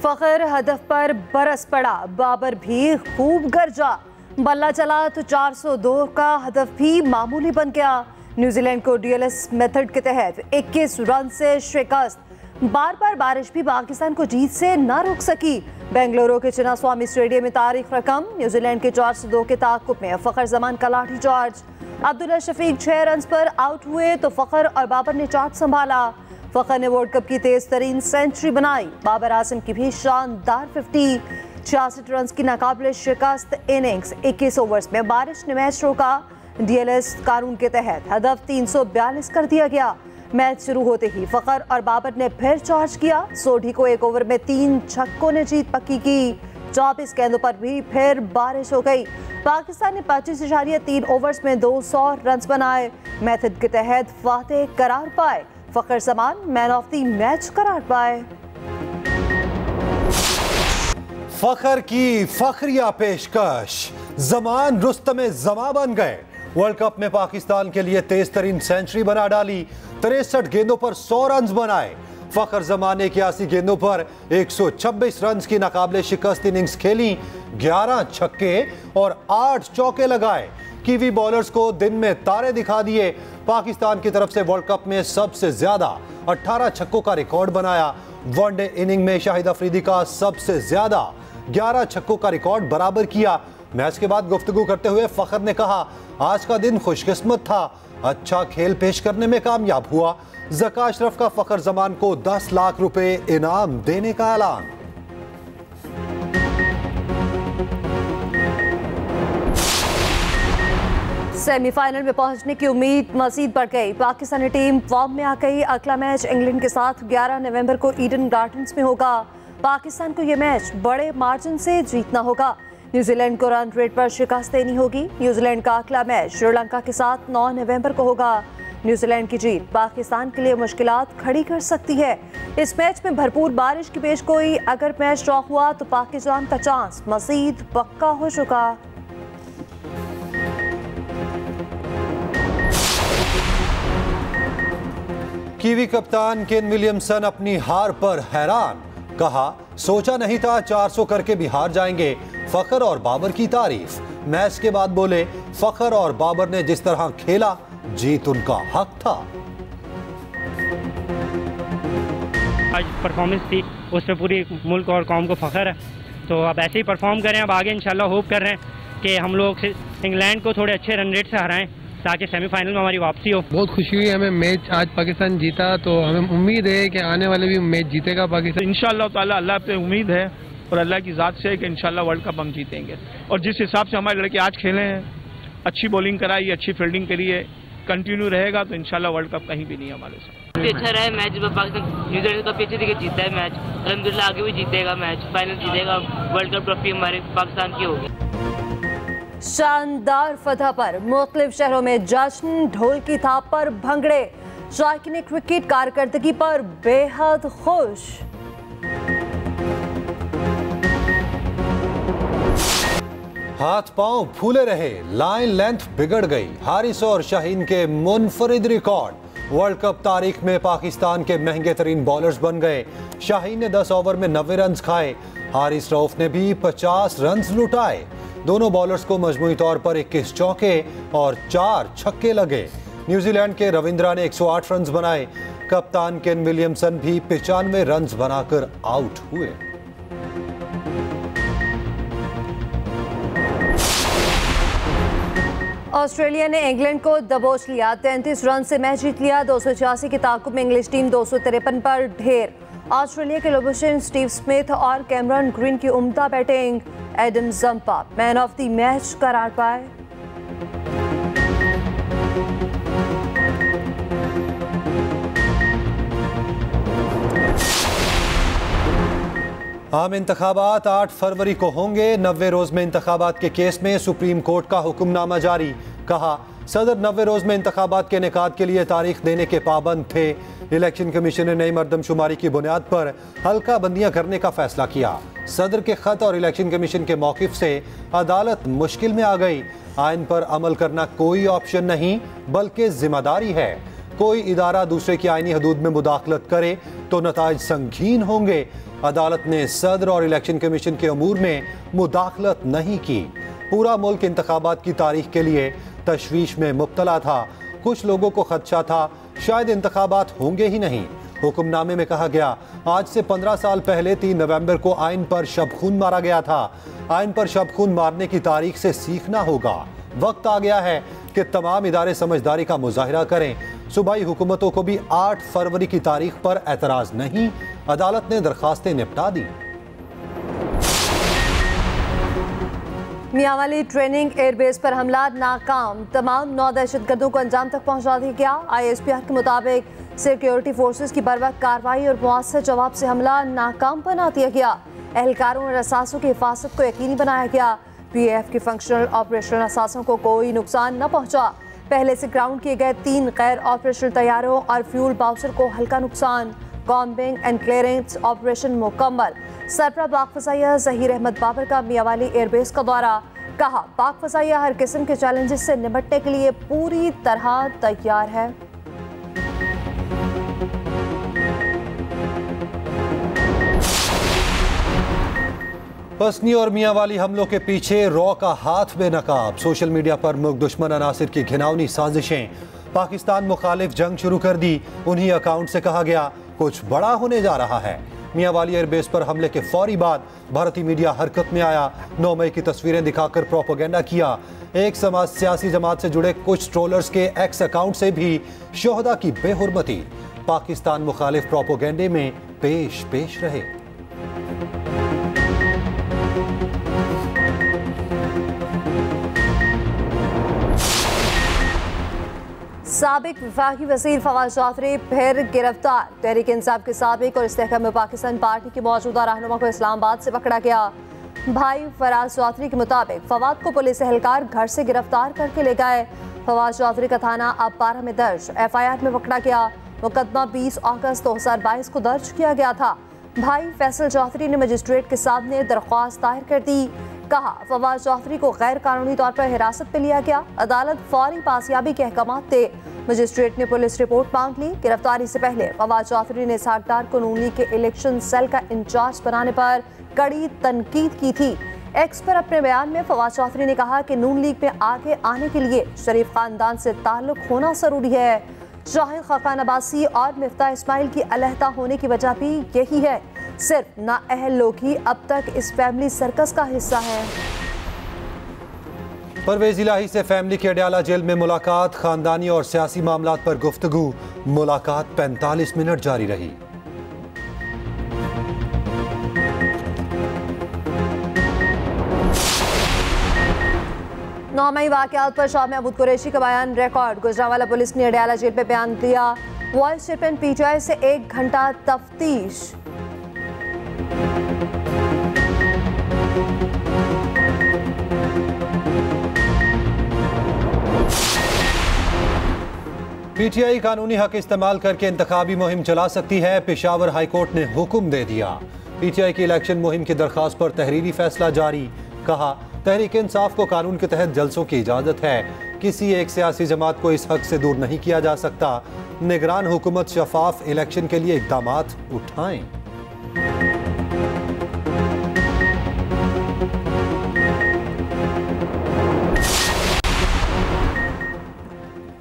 फखर हदफ पर बरस पड़ा, बाबर भी खूब गरजा। बल्ला चला तो 402 का हदफ भी मामूली बन गया। न्यूजीलैंड को डीएलएस मेथड के तहत 21 रन से शिकस्त। बार बार बारिश भी पाकिस्तान को जीत से न रोक सकी। बेंगलुरु के चिन्नास्वामी स्टेडियम में तारीख रकम। न्यूजीलैंड के 402 के ताक़ुब में फखर जमान का लाठी चार्ज। अब्दुल्ला शफीक 6 रन पर आउट हुए तो फखर और बाबर ने चार्ज संभाला। फखर ने वर्ल्ड कप की तेज तरीन सेंचुरी बनाई। बाबर आसिम की भी शानदार 50। 66 रन की नाकाबिले शिकस्त इनिंग्स। 21 ओवर्स में बारिश ने मैच रोका। डीएलएस कानून के तहत हदफ 342 कर दिया गया। मैच शुरू होते ही फखर और बाबर ने फिर चार्ज किया। सोढ़ी को 1 ओवर में 3 छक्कों ने जीत पक्की की। 24 गेंदों पर भी फिर बारिश हो गई। पाकिस्तान ने 25.3 ओवर्स में 200 रन बनाए। मेथड के तहत फातेह करार पाए। Fakhar Zaman man of the match करार पाए। फखर की फखरिया पेशकश, जमान रुस्तमे जमा बन गए। वर्ल्ड कप में पाकिस्तान के लिए तेज तरीन सेंचुरी बना डाली। 63 गेंदों पर 100 रन बनाए। फखर जमान ने 81 गेंदों पर 126 रन की नाकाबिले शिकस्त इनिंग्स खेली। 11 छक्के और 8 चौके लगाए। कीवी बॉलर्स को दिन में तारे दिखा दिए। पाकिस्तान की तरफ से वर्ल्ड कप में सबसे ज्यादा 18 छक्कों का रिकॉर्ड बनाया। वनडे इनिंग में शाहिद अफरीदी का सबसे ज्यादा 11 छक्कों का रिकॉर्ड बराबर किया। मैच के बाद गुफ्तगू करते हुए फखर ने कहा, आज का दिन खुशकिस्मत था, अच्छा खेल पेश करने में कामयाब हुआ। ज़का अशरफ का फखर जमान को 10 लाख रुपए इनाम देने का ऐलान। सेमीफाइनल में पहुंचने की उम्मीद मजीद बढ़ गई। पाकिस्तानी टीम फॉर्म में आ गई। अगला मैच इंग्लैंड के साथ 11 नवंबर को ईडन गार्डन्स में होगा। पाकिस्तान को यह मैच बड़े मार्जिन से जीतना होगा। न्यूजीलैंड को रन रेट पर शिकस्त देनी होगी। न्यूजीलैंड का अगला मैच श्रीलंका के साथ 9 नवंबर को होगा। न्यूजीलैंड की जीत पाकिस्तान के लिए मुश्किलात खड़ी कर सकती है। इस मैच में भरपूर बारिश की पेशगोई। अगर मैच ड्रॉ हुआ तो पाकिस्तान का चांस मजीद पक्का हो चुका। कीवी कप्तान केन विलियमसन अपनी हार पर हैरान। कहा, सोचा नहीं था 400 करके भी हार जाएंगे। फखर और बाबर की तारीफ। मैच के बाद बोले, फखर और बाबर ने जिस तरह खेला, जीत उनका हक था। आज परफॉर्मेंस थी, उसमें पूरी मुल्क और कौम को फखर है। तो अब ऐसे ही परफॉर्म करें। अब आगे इंशाल्लाह होप कर रहे हैं कि हम लोग इंग्लैंड को थोड़े अच्छे रन रेट से हराएं ताकि सेमीफाइनल में हमारी वापसी हो। बहुत खुशी हुई हमें, मैच आज पाकिस्तान जीता तो हमें उम्मीद है कि आने वाले भी मैच जीतेगा पाकिस्तान। इंशाल्लाह ताला अल्लाह पे उम्मीद है और अल्लाह की ज़ात से है कि इंशाल्लाह वर्ल्ड कप हम जीतेंगे। और जिस हिसाब से हमारे लड़के आज खेले हैं, अच्छी बॉलिंग कराई, अच्छी फील्डिंग करी है, कंटिन्यू रहेगा तो इंशाल्लाह वर्ल्ड कप कहीं भी नहीं है हमारे साथ। अच्छा रहा है मैच। पाकिस्तान न्यूजीलैंड का पीछे दिखे जीता है मैच। अल्हम्दुलिल्लाह आगे भी जीतेगा मैच, फाइनल जीतेगा। वर्ल्ड कप ट्रॉफी हमारे पाकिस्तान की होगी। शानदार फतह पर मुख्तलिफ शहरों में जश्न, ढोल की थाप पर भंगड़े। शायकीन क्रिकेट कारकर्दगी पर बेहद खुश। हाथ पांव फूले रहे, लाइन लेंथ बिगड़ गई। हारिस और शाहीन के मुनफरिद रिकॉर्ड। वर्ल्ड कप तारीख में पाकिस्तान के महंगे तरीन बॉलर्स बन गए। शाहीन ने 10 ओवर में 90 रन खाए। हारिस रऊफ ने भी 50 रन लुटाए। दोनों बॉलर्स को मजमूई तौर पर 21 चौके और 4 छक्के लगे। न्यूजीलैंड के रविंद्रा ने 108 रन बनाए। कप्तान केन विलियमसन भी 95 रन बनाकर आउट हुए। ऑस्ट्रेलिया ने इंग्लैंड को दबोच लिया। 33 रन से मैच जीत लिया। 286 के ताकुब में इंग्लिश टीम 253 पर ढेर। ऑस्ट्रेलिया के लोबोशन, स्टीव स्मिथ और कैमरन ग्रीन की उम्दा batting. Adam Zampa man of the match करार पाए। आम इंतखाबात 8 फरवरी को होंगे। 90 रोज में इंतखाबात के केस में सुप्रीम कोर्ट का हुक्मनामा जारी। कहा, सदर 90 रोज में इंतखाबात के इनेकाद के लिए तारीख देने के पाबंद थे। इलेक्शन कमीशन ने नई मरदमशुमारी की बुनियाद पर हल्का बंदियां करने का फैसला किया। सदर के खत और इलेक्शन कमीशन के मौकिफ से अदालत मुश्किल में आ गई। आइन पर अमल करना कोई ऑप्शन नहीं बल्कि जिम्मेदारी है। कोई इदारा दूसरे की आईनी हदूद में मुदाखलत करे तो नताइज संगीन होंगे। अदालत ने सदर और इलेक्शन कमीशन के अमूर में मुदाखलत नहीं की। पूरा मुल्क इंतखाबात की तारीख के लिए तशवीश में मुब्तला था। कुछ लोगों को खदशा था शायद इंतखाबात होंगे ही नहीं। हुक्मनामे में कहा गया आज से 15 साल पहले 3 नवंबर को आइन पर शबखून मारा गया था। आइन पर शबखून मारने की तारीख से सीखना होगा। वक्त आ गया है कि तमाम इदारे समझदारी का मुजाहिरा करें। सूबाई हुकूमतों को भी 8 फरवरी की तारीख पर एतराज नहीं। अदालत ने दरखास्तें निपटा दी। मियांवाली ट्रेनिंग एयरबेस पर हमला नाकाम, तमाम 9 दहशतगर्दों को अंजाम तक पहुंचा दिया गया। ISPR के मुताबिक सिक्योरिटी फोर्सेस की बरवक्त कार्रवाई और मुआस्सर जवाब से हमला नाकाम बना दिया गया। एहलकारों और असासों की हिफाजत को यकीनी बनाया गया। PAF के फंक्शनल ऑपरेशनल असासों को कोई नुकसान न पहुंचा। पहले से ग्राउंड किए गए 3 गैर ऑपरेशनल तैयारों और फ्यूल बाउसर को हल्का नुकसान। कॉम्बिंग एंड क्लियरेंस ऑपरेशन मुकम्मल। सरबराह पाक फ़ज़ाइया ज़हीर अहमद बाबर का मियांवाली एयरबेस का दौरा, कहा पाक फ़ज़ाइया हर किस्म के चैलेंजेस से निपटने के लिए पूरी तरह तैयार है। पसनी और मियांवाली हमलों के पीछे रॉ का हाथ बेनकाब। सोशल मीडिया पर मुल्क दुश्मन अनासिर की घिनौनी साजिशें। पाकिस्तान मुखालिफ जंग शुरू कर दी। उन्हीं अकाउंट से कहा गया कुछ बड़ा होने जा रहा है। मियांवाली एयरबेस पर हमले के फौरी बाद भारतीय मीडिया हरकत में आया। 9 मई की तस्वीरें दिखाकर प्रोपेगेंडा किया। एक सियासी जमात से जुड़े कुछ ट्रोलर्स के एक्स अकाउंट से भी शोहदा की बेहुरमती। पाकिस्तान मुखालिफ प्रोपेगेंडे में पेश रहे। साबिक वफाकी वज़ीर फवाद चौधरी फिर गिरफ्तार। तहरीक इंसाफ के साबिक और इस्तेहकाम पाकिस्तान पार्टी के मौजूदा रहनुमा को इस्लामाबाद से पकड़ा गया। भाई फराज चौधरी के मुताबिक फवाद को पुलिस एहलकार घर से गिरफ्तार करके ले गए। फवाद चौधरी का थाना अपारा में दर्ज FIR में पकड़ा गया। मुकदमा 20 अगस्त 2022 को दर्ज किया गया था। भाई फैसल चौधरी ने मजिस्ट्रेट के सामने दरख्वास्त दायर कर दी। कहा फवाद चौधरी को गैर कानूनी तौर पर हिरासत में लिया गया। अदालत फौरी पासयाबी के अहकामात दे। मजिस्ट्रेट ने पुलिस रिपोर्ट मांग ली। गिरफ्तारी से पहले फवाद चौधरी ने सागदार को नून लीग के इलेक्शन सेल का इंचार्ज बनाने पर कड़ी तनकीद की थी। एक्स पर अपने बयान में फवाद चौधरी ने कहा कि नून लीग में आगे आने के लिए शरीफ खानदान से ताल्लुक होना जरूरी है। शाहिद खाकान अब्बासी और मिफ्ता इस्माइल की अलहदा होने की वजह भी यही है। सिर्फ नाअहल लोग ही अब तक इस फैमिली सर्कस का हिस्सा है। परवेज इलाही से फैमिली की अडयाला जेल में मुलाकात। खानदानी और सियासी मामलात पर गुफ्तगू। मुलाकात 45 मिनट जारी रही। नौमई वाक़यात पर शाह महमूद कुरैशी का बयान रिकॉर्ड। गुजरांवाला पुलिस ने अडयाला जेल में बयान दिया। वॉइस स्टेटमेंट PTI से 1 घंटा तफ्तीश। PTI कानूनी हक इस्तेमाल करके इंतखाबी मुहिम चला सकती है। पेशावर हाईकोर्ट ने हुक्म दे दिया। PTI की इलेक्शन मुहिम की दरखास्त पर तहरीरी फैसला जारी। कहा तहरीक इंसाफ को कानून के तहत जलसों की इजाजत है। किसी एक सियासी जमात को इस हक से दूर नहीं किया जा सकता। निगरान हुकूमत शफाफ इलेक्शन के लिए इक़दामात उठाएं।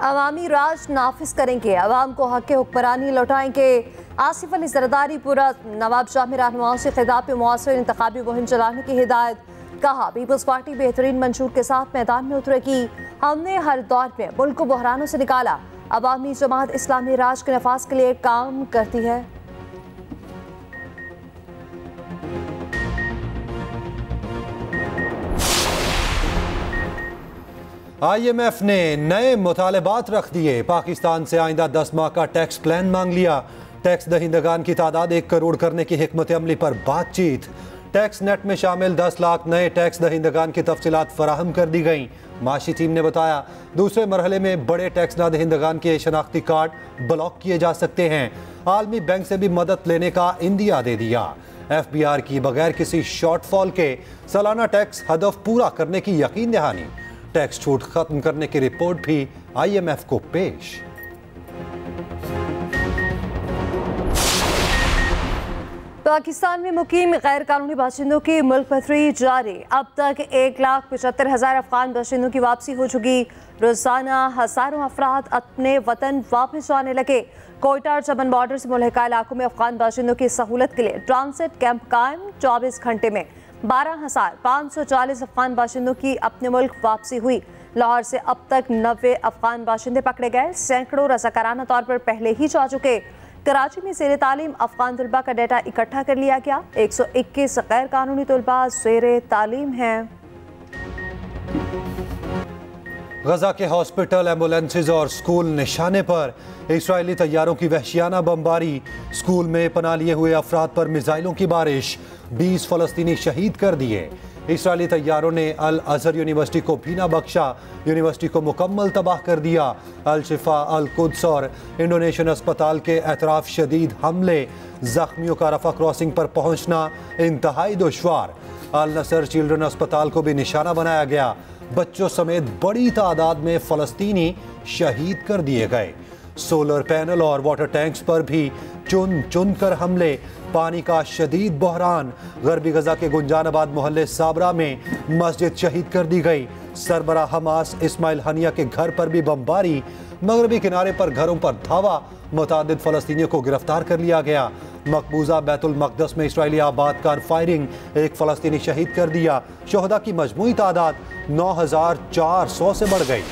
अवामी राज नाफिज करेंगे, अवाम को हक हुक्मरानी लौटाएंगे। आसिफ अली जरदारी पूरा नवाब शाह में रहनुमाओं से खिताब पे मुआसर इंतखाबी मुहिम चलाने की हिदायत। कहा पीपल्स पार्टी बेहतरीन मंशूर के साथ मैदान में उतरेगी। हमने हर दौर में मुल्क को बहरानों से निकाला। अवामी जमात इस्लामी राज के नफाज के लिए काम करती है। IMF ने नए मुतालबात रख दिए। पाकिस्तान से आइंदा 10 माह का टैक्स प्लान मांग लिया। टैक्स दहिंदगान की तादाद 1 करोड़ करने की हिकमत अमली पर बातचीत। टैक्स नेट में शामिल 10 लाख नए टैक्स दहिंदगान की तफसीलात फराहम कर दी गई। माशी टीम ने बताया दूसरे मरहले में बड़े टैक्स ना दहिंदगान के शनाख्ती कार्ड ब्लॉक किए जा सकते हैं। आलमी बैंक से भी मदद लेने का इंदिया दे दिया। FBR की बगैर किसी शॉर्टफॉल के सालाना टैक्स हदफ पूरा करने की यकीन दहानी। टैक्स छूट खत्म करने की रिपोर्ट भी IMF को पेश। पाकिस्तान में मुकीम गैर कानूनी बाशिंदों की मुल्क पथरी जारी। अब तक 1,75,000 अफगान बाशिंदों की वापसी हो चुकी। रोजाना हजारों अफराद अपने वतन वापस जाने लगे। कोयटा और चमन बॉर्डर से मुल्हिका इलाकों में अफगान बाशिंदों की सहूलत के लिए ट्रांसिट कैंप कायम। 24 घंटे में 12,540 अफगान बाशिंदों की अपने मुल्क वापसी हुई। लाहौर से अब तक 90 अफगान बाशिंदे पकड़े गए। सैकड़ों रज़ाकाराना तौर पर पहले ही जा चुके। कराची में ज़ेरे तालीम अफगान तलबा का डाटा इकट्ठा कर लिया गया। 121 गैर कानूनी तलबा ज़ेरे तालीम हैं। गजा के हॉस्पिटल, एम्बुलेंसेज और स्कूल निशाने पर। इस्राएली तैयारों की वहशियाना बमबारी। स्कूल में पनाह लिए हुए अफराद पर मिसाइलों की बारिश। 20 फलस्तीनी शहीद कर दिए। इस्राएली तैयारों ने अल अजहर यूनिवर्सिटी को भी ना बख्शा। यूनिवर्सिटी को मुकम्मल तबाह कर दिया। अल शिफा, अल कुद्स और इंडोनेशियन अस्पताल के एतराफ शदीद हमले। जख्मियों का रफा क्रॉसिंग पर पहुंचना इंतहाई दुश्वार। अल नसर चिल्ड्रन अस्पताल को भी निशाना बनाया गया। बच्चों समेत बड़ी तादाद में फलस्तीनी शहीद कर दिए गए। सोलर पैनल और वाटर टैंक्स पर भी चुन चुन कर हमले। पानी का शदीद बहरान। गरबी गजा के गुंजानाबाद मोहल्ले साबरा में मस्जिद शहीद कर दी गई। सरबरा हमास इस्माइल हनिया के घर पर भी बमबारी। मगरबी किनारे पर घरों पर धावा। मुतादिद फलस्तीनियों को गिरफ्तार कर लिया गया। मकबूजा बैतुल मकदस में इस्राएली आबादकार फायरिंग। एक फलस्तीनी शहीद कर दिया। शोहदा की मजमूई तादाद 9,400 से बढ़ गई।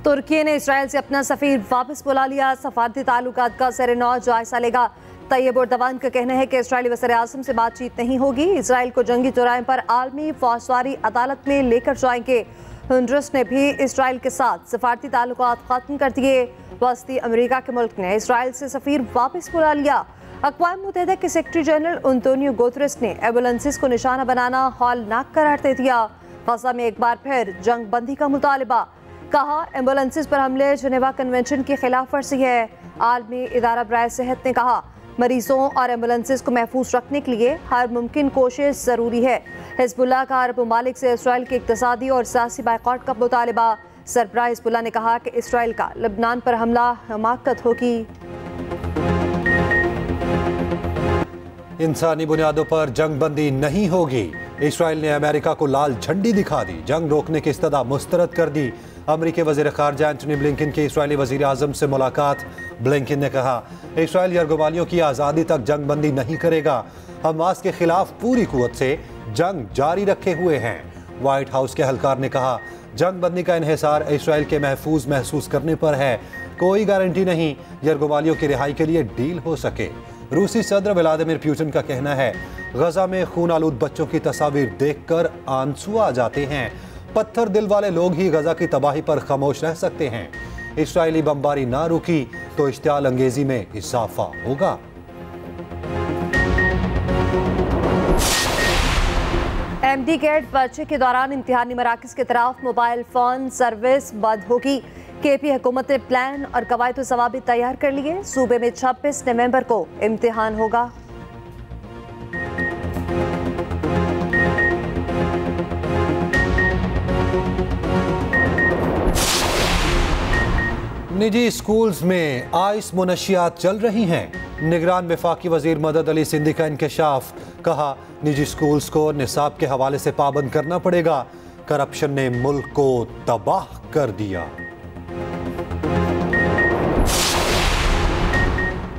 तुर्की ने इसराइल से अपना सफीर वापस बुला लिया। सफारती ताल्लुकात का सर-ए-नौ जायजा लेगा। तैयब एर्दोगान का कहना है कि इस्राएली वज़ीर-ए-आज़म से बातचीत नहीं होगी। इसराइल को जंगी जुराइम पर आलमी फौजदारी अदालत में लेकर जाएंगे। होंडुरस ने भी इसराइल के साथ सफारती ताल्लुकात खत्म कर दिए। वस्ती अमेरिका के मुल्क ने इसराइल से सफीर वापस बुला लिया। अक़वाम मुत्तहिदा के सेक्रेटरी जनरल अंतोनियो गुतेरेस ने एम्बुलेंसेस को निशाना बनाना हौलनाक करार दे दिया। गजा में एक बार फिर जंग बंदी का मुतालबा। कहा, एम्बुलेंसेस पर हमले जिनेवा कन्वेंशन की खिलाफ वर्जी है। आलमी इदारा बराए सेहत ने कहा, मरीजों और एम्बुलेंसेस को महफूज रखने के लिए हर मुमकिन कोशिश ज़रूरी है। हिज़्बुल्लाह का अरब ममालिक से इसराइल के इक़्तिसादी और सियासी बायकॉट का मुतालबा। सरबराह हिज़्बुल्लाह ने कहा कि इसराइल का लबनान पर हमला हमाकत होगी। इंसानी बुनियादों पर जंग बंदी नहीं होगी। इसराइल ने अमेरिका को लाल झंडी दिखा दी। जंग रोकने की इस्तदा मुस्तरद कर दी। अमेरिकी वज़ीर ख़ारजा एंटनी ब्लिंकन की इसराइली वज़ीर आज़म से मुलाकात। ब्लिंकन ने कहा, इसराइल यरगुमालियों की आज़ादी तक जंग बंदी नहीं करेगा। हमास के खिलाफ पूरी कुव्वत से जंग जारी रखे हुए हैं। व्हाइट हाउस के एहलकार ने कहा, जंग बंदी का इन्हिसार इसराइल के महफूज महसूस करने पर है। कोई गारंटी नहीं यरगुमालियों की रिहाई के लिए डील हो सके। रूसी सदर व्लादिमीर पुतिन का कहना है, गजा में खून आलूद बच्चों की तस्वीर देखकर आंसू आ जाते हैं। पत्थर दिल वाले लोग ही गजा की तबाही पर खामोश रह सकते हैं। इसराइली बमबारी ना रुकी तो इश्तियाल अंगेजी में इजाफा होगा। एमडी गेट पर्चे के दौरान इम्तिहानी मराकज़ के तरफ मोबाइल फ़ोन सर्विस बंद होगी। केपी हुकूमत ने प्लान और कवायद व ज़वाबित तैयार कर लिए। सूबे में 26 नवंबर को इम्तिहान होगा। निजी स्कूल्स में आइस मुनशियात चल रही हैं। निगरान वफाकी वजीर मदद अली सिंधी का इंकशाफ। कहा, निजी स्कूल्स को निसाब के हवाले से पाबंद करना पड़ेगा। करप्शन ने मुल्क को तबाह कर दिया।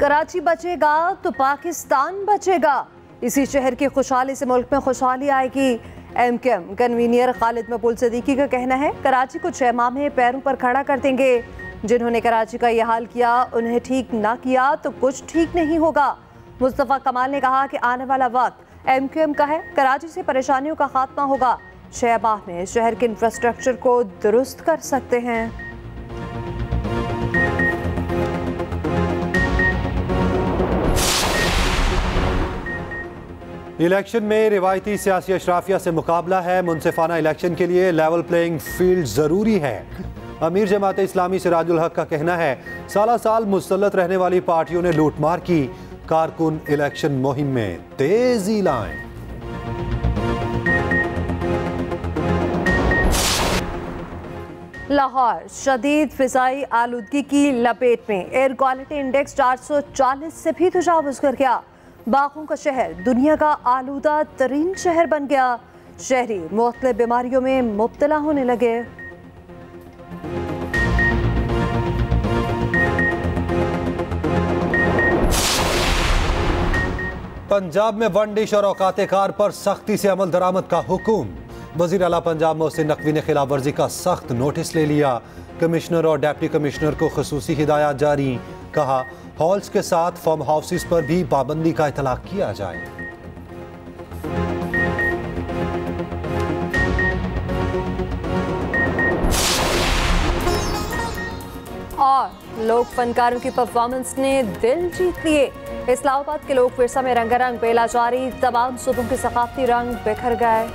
कराची बचेगा तो पाकिस्तान बचेगा। इसी शहर की खुशहाली से मुल्क में खुशहाली आएगी। एमकेएम कन्वीनियर खालिद मकबूल सिद्दीकी का कहना है, कराची को 6 माह में पैरों पर खड़ा कर देंगे। जिन्होंने कराची का यह हाल किया, उन्हें ठीक ना किया तो कुछ ठीक नहीं होगा। मुस्तफ़ा कमाल ने कहा कि आने वाला वक्त एमकेएम का है। कराची से परेशानियों का खात्मा होगा। 6 माह में शहर के इंफ्रास्ट्रक्चर को दुरुस्त कर सकते हैं। इलेक्शन में रिवायती सियासी अशराफिया से मुकाबला है। मुनसिफाना इलेक्शन के लिए लेवल प्लेइंग फील्ड जरूरी है। अमीर जमात इस्लामी सिराजुल हक का कहना है, साला साल मुसल्लत रहने वाली पार्टियों ने लूटमार की। कारकुन इलेक्शन मुहिम में तेजी लाएं। लाहौर शदीद फिजाई आलूदगी की लपेट में। एयर क्वालिटी इंडेक्स 440 से भी तजावुज कर गया। बागों का शहर दुनिया का आलूदा तरीन शहर बन गया। शहरी मुख्तलिफ बीमारियों में मुब्तला होने लगे। पंजाब में वंडिश और औकात कार पर सख्ती से अमल दरामद का हुक्म। वजीर आला पंजाब मोहसिन नकवी ने खिलाफ वर्जी का सख्त नोटिस ले लिया। कमिश्नर और डिप्टी कमिश्नर को खुसूसी हिदायत जारी। कहा हॉल्स के साथ फार्म हाउसेस पर भी पाबंदी का इतलाक किया जाए। और लोक फनकारों की परफॉर्मेंस ने दिल जीत लिए। इस्लामाबाद के लोक विरसा में रंगारंग बेला जारी। तमाम सूबों के सकाफती रंग बिखर गए।